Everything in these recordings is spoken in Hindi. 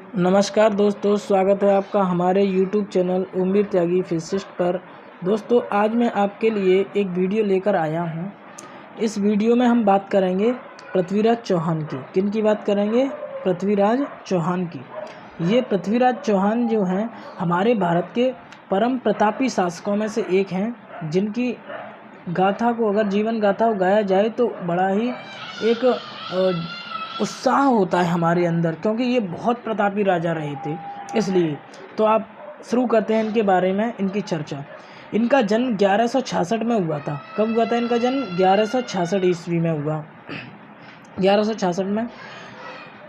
नमस्कार दोस्तों, स्वागत है आपका हमारे YouTube चैनल उम्मीद त्यागी फिजिसिस्ट पर। दोस्तों, आज मैं आपके लिए एक वीडियो लेकर आया हूं। इस वीडियो में हम बात करेंगे पृथ्वीराज चौहान की। किन की बात करेंगे? पृथ्वीराज चौहान की। ये पृथ्वीराज चौहान जो हैं हमारे भारत के परम प्रतापी शासकों में से एक हैं, जिनकी गाथा को अगर जीवन गाथा को गाया जाए तो बड़ा ही एक उत्साह होता है हमारे अंदर, क्योंकि ये बहुत प्रतापी राजा रहे थे। इसलिए तो आप शुरू करते हैं इनके बारे में, इनकी चर्चा। इनका जन्म 1166 में हुआ था। कब हुआ था इनका जन्म? 1166 ईस्वी में हुआ। 1166 में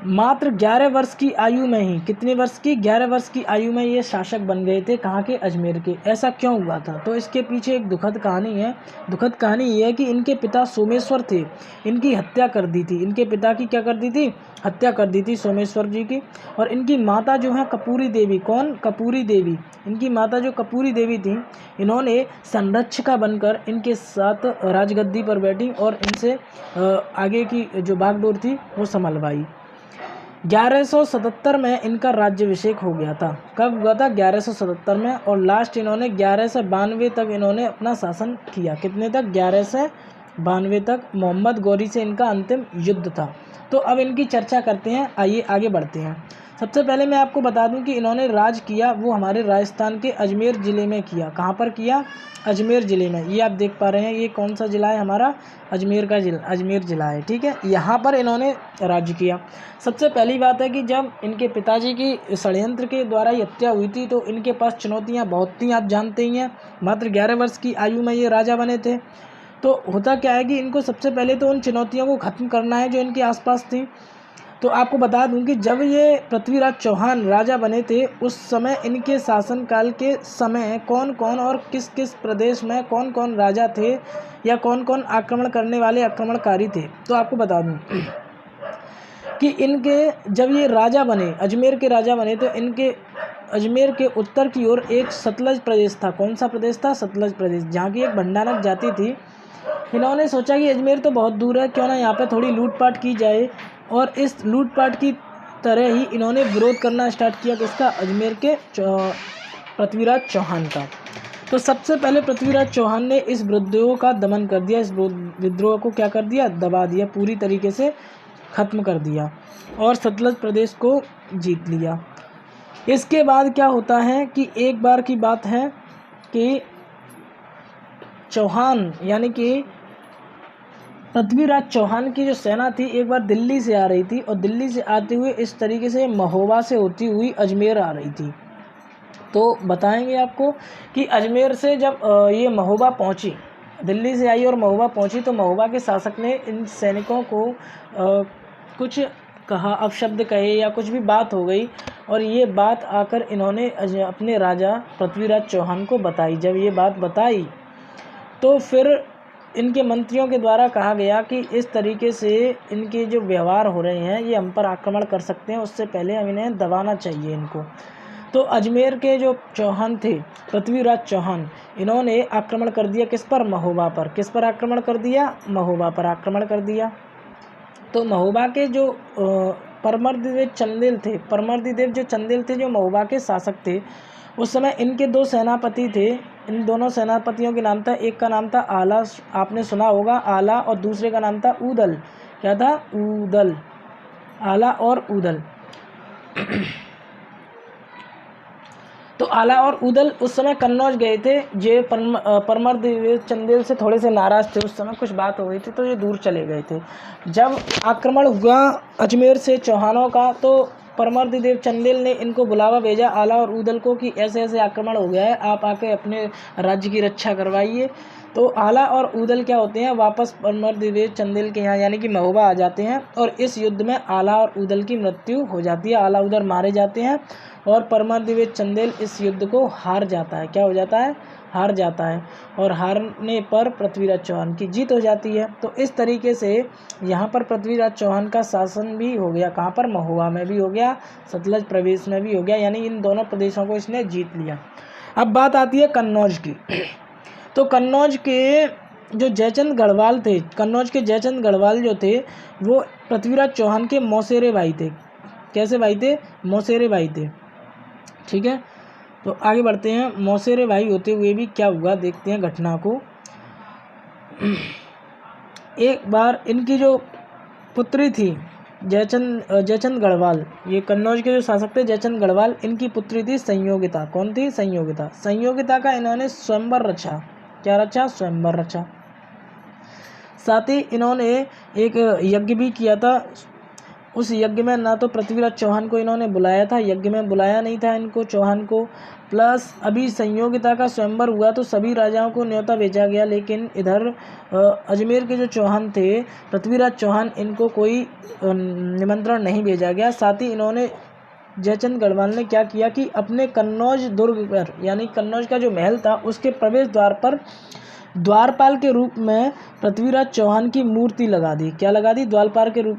मात्र 11 वर्ष की आयु में ही, कितने वर्ष की? 11 वर्ष की आयु में ये शासक बन गए थे। कहाँ के? अजमेर के। ऐसा क्यों हुआ था? तो इसके पीछे एक दुखद कहानी है। दुखद कहानी ये है कि इनके पिता सोमेश्वर थे, इनकी हत्या कर दी थी। इनके पिता की क्या कर दी थी? हत्या कर दी थी सोमेश्वर जी की। और इनकी माता जो है कपूरी देवी। कौन? कपूरी देवी। इनकी माता जो कपूरी देवी थी, इन्होंने संरक्षिका बनकर इनके साथ राजगद्दी पर बैठी और इनसे आगे की जो बागडोर थी वो संभलवाई। 1177 में इनका राज्याभिषेक हो गया था। कब हुआ था? 1177 में। और लास्ट इन्होंने 11 से 92 तक इन्होंने अपना शासन किया। कितने तक? 11 से 92 तक। मोहम्मद गौरी से इनका अंतिम युद्ध था। तो अब इनकी चर्चा करते हैं, आइए आगे बढ़ते हैं। सबसे पहले मैं आपको बता दूं कि इन्होंने राज किया वो हमारे राजस्थान के अजमेर ज़िले में किया। कहाँ पर किया? अजमेर ज़िले में। ये आप देख पा रहे हैं, ये कौन सा ज़िला है? हमारा अजमेर का ज़िला, अजमेर ज़िला है, ठीक है। यहाँ पर इन्होंने राज्य किया। सबसे पहली बात है कि जब इनके पिताजी की षड्यंत्र के द्वारा ये हत्या हुई थी तो इनके पास चुनौतियाँ बहुत थीं, आप जानते ही हैं। मात्र 11 वर्ष की आयु में ये राजा बने थे। तो होता क्या है कि इनको सबसे पहले तो उन चुनौतियों को ख़त्म करना है जो इनके आसपास थी। तो आपको बता दूं कि जब ये पृथ्वीराज चौहान राजा बने थे उस समय इनके शासनकाल के समय कौन कौन और किस किस प्रदेश में कौन कौन राजा थे या कौन कौन आक्रमण करने वाले आक्रमणकारी थे, तो आपको बता दूं कि इनके जब ये राजा बने, अजमेर के राजा बने, तो इनके अजमेर के उत्तर की ओर एक सतलज प्रदेश था। कौन सा प्रदेश था? सतलज प्रदेश, जहाँ की एक भंडारक जाति थी। इन्होंने सोचा कि अजमेर तो बहुत दूर है, क्यों ना यहाँ पे थोड़ी लूटपाट की जाए। और इस लूटपाट की तरह ही इन्होंने विरोध करना स्टार्ट किया। किसका? अजमेर के पृथ्वीराज चौहान का। तो सबसे पहले पृथ्वीराज चौहान ने इस विद्रोह का दमन कर दिया। इस विद्रोह को क्या कर दिया? दबा दिया, पूरी तरीके से ख़त्म कर दिया और सतलज प्रदेश को जीत लिया। इसके बाद क्या होता है कि एक बार की बात है कि चौहान यानी कि पृथ्वीराज चौहान की जो सेना थी एक बार दिल्ली से आ रही थी और दिल्ली से आते हुए इस तरीके से महोबा से होती हुई अजमेर आ रही थी। तो बताएंगे आपको कि अजमेर से जब ये महोबा पहुंची, दिल्ली से आई और महोबा पहुंची, तो महोबा के शासक ने इन सैनिकों को कुछ कहा, अपशब्द कहे या कुछ भी बात हो गई और ये बात आकर इन्होंने अपने राजा पृथ्वीराज चौहान को बताई। जब ये बात बताई तो फिर इनके मंत्रियों के द्वारा कहा गया कि इस तरीके से इनके जो व्यवहार हो रहे हैं ये हम पर आक्रमण कर सकते हैं, उससे पहले हम इन्हें दबाना चाहिए इनको। तो अजमेर के जो चौहान थे, पृथ्वीराज चौहान, इन्होंने आक्रमण कर दिया। किस पर? महोबा पर। किस पर आक्रमण कर दिया? महोबा पर आक्रमण कर दिया। तो महोबा के जो परमर्दिदेव चंदेल थे, परमर्दिदेव जो चंदेल थे, जो महोबा के शासक थे, उस समय इनके दो सेनापति थे। इन दोनों सेनापतियों के नाम था, एक का नाम था आला, आपने सुना होगा आला, और दूसरे का नाम था ऊदल। क्या था? ऊदल। आला और ऊदल। तो आला और ऊदल उस समय कन्नौज गए थे। ये परमर्दिदेव चंदेल से थोड़े से नाराज़ थे, उस समय कुछ बात हो गई थी तो ये दूर चले गए थे। जब आक्रमण हुआ अजमेर से चौहानों का तो परमर्दिदेव चंदेल ने इनको बुलावा भेजा, आला और ऊदल को, कि ऐसे ऐसे आक्रमण हो गया है, आप आके अपने राज्य की रक्षा करवाइए। तो आला और ऊदल क्या होते हैं, वापस परमर्दिदेव चंदेल के यहाँ यानी कि महोबा आ जाते हैं और इस युद्ध में आला और ऊदल की मृत्यु हो जाती है। आला ऊदल मारे जाते हैं और परमर्दिदेव चंदेल इस युद्ध को हार जाता है। क्या हो जाता है? हार जाता है। और हारने पर पृथ्वीराज चौहान की जीत हो जाती है। तो इस तरीके से यहाँ पर पृथ्वीराज चौहान का शासन भी हो गया। कहाँ पर? महोबा में भी हो गया, सतलज प्रदेश में भी हो गया, यानी इन दोनों प्रदेशों को इसने जीत लिया। अब बात आती है कन्नौज की। तो कन्नौज के जो जयचंद गढ़वाल थे, कन्नौज के जयचंद गढ़वाल जो थे वो पृथ्वीराज चौहान के मौसेरे भाई थे। कैसे भाई थे? मौसेरे भाई थे। ठीक है, तो आगे बढ़ते हैं। मौसेरे भाई होते हुए भी क्या हुआ, देखते हैं घटना को। एक बार इनकी जो पुत्री थी जयचंद गढ़वाल, ये कन्नौज के जो शासक थे जयचंद गढ़वाल, इनकी पुत्री थी संयोगिता। कौन थी? संयोगिता। संयोगिता का इन्होंने स्वयंवर रचा। क्या रचा? स्वयंवर रचा। साथ ही इन्होंने एक यज्ञ भी किया था। उस यज्ञ में ना तो पृथ्वीराज चौहान को इन्होंने बुलाया था, यज्ञ में बुलाया नहीं था इनको, चौहान को। प्लस अभी संयोगिता का स्वयंवर हुआ तो सभी राजाओं को न्योता भेजा गया, लेकिन इधर अजमेर के जो चौहान थे पृथ्वीराज चौहान, इनको कोई निमंत्रण नहीं भेजा गया। साथ ही इन्होंने जयचंद गढ़वाल ने क्या किया कि अपने कन्नौज दुर्ग पर, यानी कन्नौज का जो महल था उसके प्रवेश द्वार पर द्वारपाल के रूप में पृथ्वीराज चौहान की मूर्ति लगा दी। क्या लगा दी? द्वारपाल के रूप